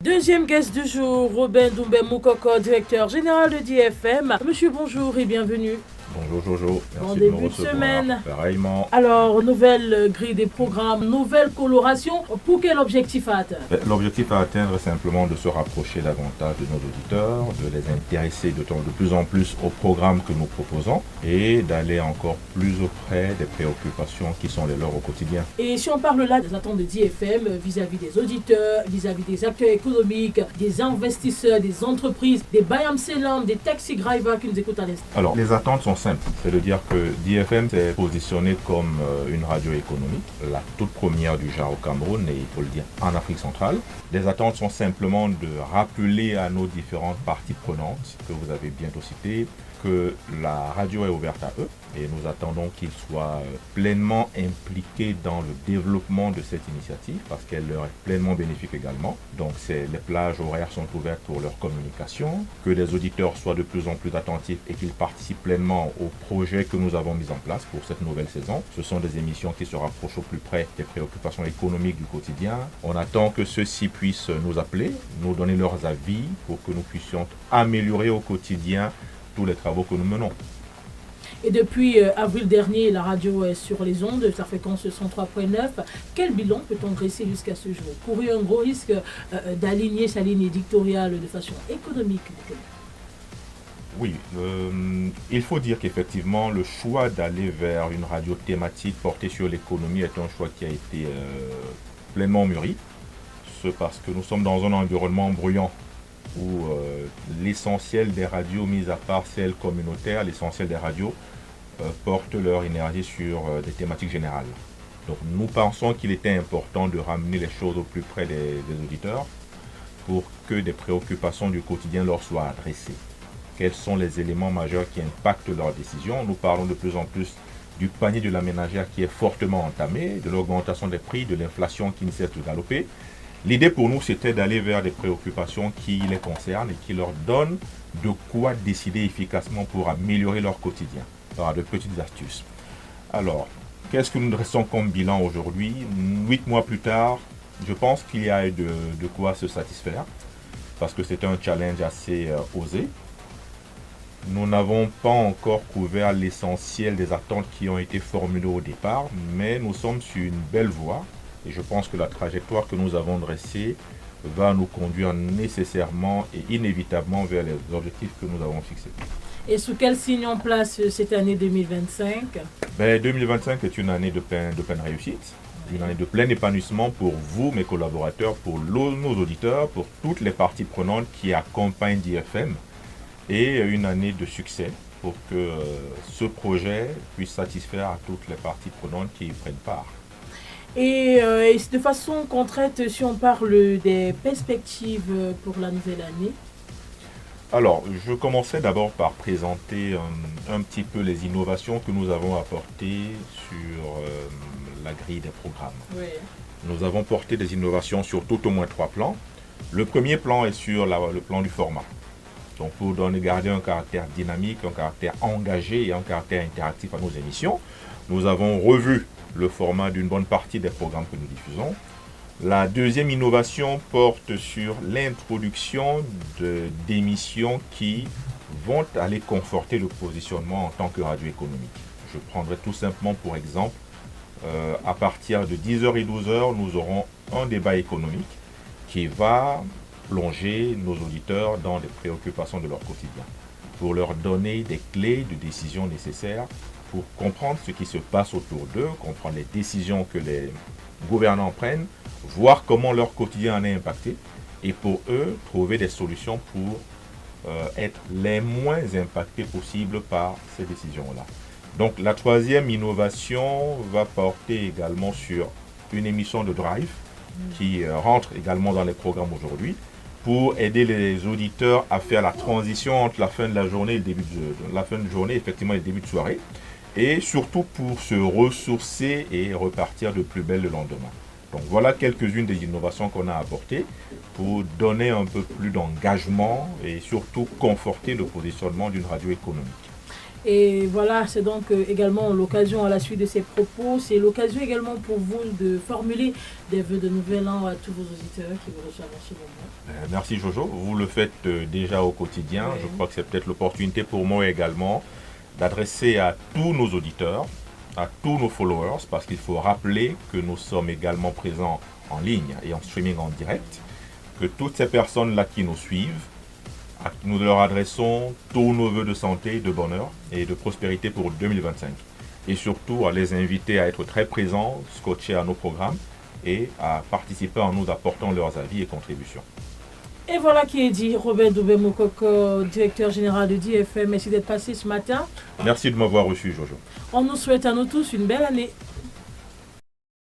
Deuxième guest du jour, Robin Doumbé Moukoko, directeur général de DFM. Monsieur, bonjour et bienvenue. Bonjour Jojo, merci bon de début me de recevoir. semaine. Pareillement. Alors, nouvelle grille des programmes, nouvelle coloration. Pour quel objectif à atteindre? L'objectif à atteindre est simplement de se rapprocher davantage de nos auditeurs, de les intéresser de plus en plus aux programmes que nous proposons et d'aller encore plus auprès des préoccupations qui sont les leurs au quotidien. Et si on parle là des attentes de DFM vis-à-vis des auditeurs, vis-à-vis des acteurs économiques, des investisseurs, des entreprises, des Bayam Selam, des taxi drivers qui nous écoutent à l'instant. Alors, les attentes sont simples. C'est de dire que DFM s'est positionné comme une radio économique, la toute première du genre au Cameroun et il faut le dire en Afrique centrale. Les attentes sont simplement de rappeler à nos différentes parties prenantes, que vous avez bientôt citées, que la radio est ouverte à eux et nous attendons qu'ils soient pleinement impliqués dans le développement de cette initiative parce qu'elle leur est pleinement bénéfique également. Donc les plages horaires sont ouvertes pour leur communication, que les auditeurs soient de plus en plus attentifs et qu'ils participent pleinement aux projets que nous avons mis en place pour cette nouvelle saison. Ce sont des émissions qui se rapprochent au plus près des préoccupations économiques du quotidien. On attend que ceux-ci puissent nous appeler, nous donner leurs avis pour que nous puissions améliorer au quotidien tous les travaux que nous menons. Et depuis avril dernier, la radio est sur les ondes, sa fréquence 103.9. Quel bilan peut-on dresser jusqu'à ce jour? Couru un gros risque d'aligner sa ligne éditoriale de façon économique. Oui, il faut dire qu'effectivement, le choix d'aller vers une radio thématique portée sur l'économie est un choix qui a été pleinement mûri. C'est parce que nous sommes dans un environnement bruyant où l'essentiel des radios, mis à part celles communautaires, l'essentiel des radios portent leur énergie sur des thématiques générales. Donc nous pensons qu'il était important de ramener les choses au plus près des auditeurs pour que des préoccupations du quotidien leur soient adressées. Quels sont les éléments majeurs qui impactent leurs décisions? Nous parlons de plus en plus du panier de la ménagère qui est fortement entamé, de l'augmentation des prix, de l'inflation qui ne cesse de galoper. L'idée pour nous, c'était d'aller vers des préoccupations qui les concernent et qui leur donnent de quoi décider efficacement pour améliorer leur quotidien, par de petites astuces. Alors, qu'est-ce que nous dressons comme bilan aujourd'hui? 8 mois plus tard, je pense qu'il y a de quoi se satisfaire, parce que c'était un challenge assez osé. Nous n'avons pas encore couvert l'essentiel des attentes qui ont été formulées au départ, mais nous sommes sur une belle voie. Et je pense que la trajectoire que nous avons dressée va nous conduire nécessairement et inévitablement vers les objectifs que nous avons fixés. Et sous quel signe on place cette année 2025? 2025 est une année de pleine réussite, une année de plein épanouissement pour vous, mes collaborateurs, pour nos auditeurs, pour toutes les parties prenantes qui accompagnent DFM, et une année de succès pour que ce projet puisse satisfaire à toutes les parties prenantes qui y prennent part. Et de façon concrète, si on parle des perspectives pour la nouvelle année? Alors, je commençais d'abord par présenter un petit peu les innovations que nous avons apportées sur la grille des programmes. Oui. Nous avons porté des innovations sur tout au moins 3 plans. Le premier plan est sur le plan du format. Donc, pour garder un caractère dynamique, un caractère engagé et un caractère interactif à nos émissions, nous avons revu le format d'une bonne partie des programmes que nous diffusons. La deuxième innovation porte sur l'introduction d'émissions qui vont aller conforter le positionnement en tant que radio économique. Je prendrai tout simplement pour exemple, à partir de 10h et 12h, nous aurons un débat économique qui va plonger nos auditeurs dans les préoccupations de leur quotidien, pour leur donner des clés de décision nécessaires pour comprendre ce qui se passe autour d'eux, comprendre les décisions que les gouvernants prennent, voir comment leur quotidien en est impacté, et pour eux, trouver des solutions pour être les moins impactés possibles par ces décisions-là. Donc la troisième innovation va porter également sur une émission de drive qui rentre également dans les programmes aujourd'hui, pour aider les auditeurs à faire la transition entre la fin de la journée et le début de la fin de journée, effectivement, et le début de soirée, et surtout pour se ressourcer et repartir de plus belle le lendemain. Donc voilà quelques-unes des innovations qu'on a apportées pour donner un peu plus d'engagement et surtout conforter le positionnement d'une radio économique. Et voilà, c'est donc également l'occasion à la suite de ces propos, c'est l'occasion également pour vous de formuler des vœux de nouvel an à tous vos auditeurs qui vous reçoivent en ce moment. Merci Jojo, vous le faites déjà au quotidien. Oui. Je crois que c'est peut-être l'opportunité pour moi également d'adresser à tous nos auditeurs, à tous nos followers, parce qu'il faut rappeler que nous sommes également présents en ligne et en streaming en direct, que toutes ces personnes-là qui nous suivent, nous leur adressons tous nos vœux de santé, de bonheur et de prospérité pour 2025. Et surtout à les inviter à être très présents, scotchés à nos programmes et à participer en nous apportant leurs avis et contributions. Et voilà qui est dit. Robert Doubé-Mokoko, directeur général de DFM, merci d'être passé ce matin. Merci de m'avoir reçu, Jojo. On nous souhaite à nous tous une belle année.